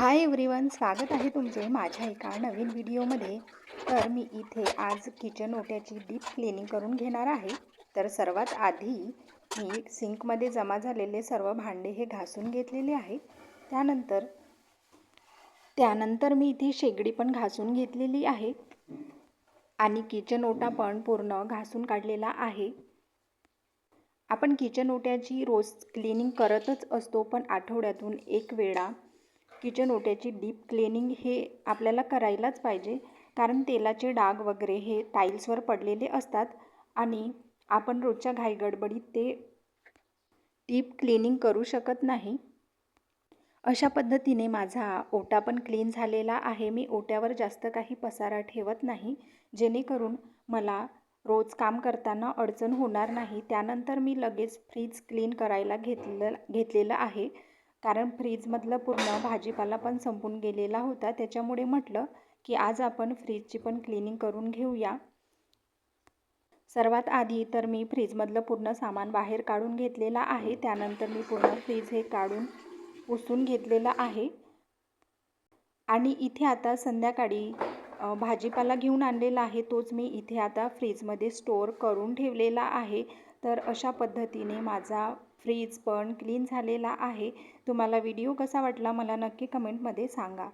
Hi everyone, स्वागत आहे तुमचे माझ्या एका नवीन व्हिडिओमध्ये। तर मी इथे आज किचन ओट्याची डीप क्लीनिंग करून घेणार आहे। तर सर्वात आधी मी सिंकमध्ये जमा झालेले सर्व भांडे हे घासून घेतलेले आहे। त्यानंतर मी इथे शेगडी पण घासून घेतलेली आहे आणि किचन ओटा पण पूर्ण घासून काढलेला आहे। आपण किचन ओट्याची रोज क्लीनिंग करतच असतो, पण आठवड्यातून एक वेळा किचन ओट्याची डीप क्लीनिंग हे आपल्याला करायलाच पाहिजे, कारण तेलाचे डाग वगैरे हे टाईल्सवर पडलेले असतात आणि आपण रोजच्या घाईगडबडीत ते डीप क्लीनिंग करू शकत नाही। अशा पद्धतीने माझा ओटा पण क्लीन झालेला आहे। मी ओट्यावर जास्त काही पसारा ठेवत नाही, जेणेकरून मला रोज काम करताना अडचण होणार नाही। त्यानंतर मी लगेच फ्रीज क्लीन करायला घेतलेलं आहे, कारण फ्रीजमधलं पूर्ण भाजीपाला पण संपून गेलेला होता। त्याच्यामुळे म्हटलं की आज आपण फ्रीजची पण क्लीनिंग करून घेऊया। सर्वात आधी तर मी फ्रीजमधलं पूर्ण सामान बाहेर काढून घेतलेला आहे। त्यानंतर मी पूर्ण फ्रीज हे काढून पुसून घेतलेला आहे आणि इथे आता संध्याकाळी भाजीपाला घेऊन आणलेला आहे, तोच मी इथे आता फ्रीजमध्ये स्टोअर करून ठेवलेला आहे। तर अशा पद्धतीने माझा फ्रीज पण क्लीन झालेला आहे। तुम्हाला व्हिडिओ कसा वाटला मला नक्की कमेंटमध्ये सांगा।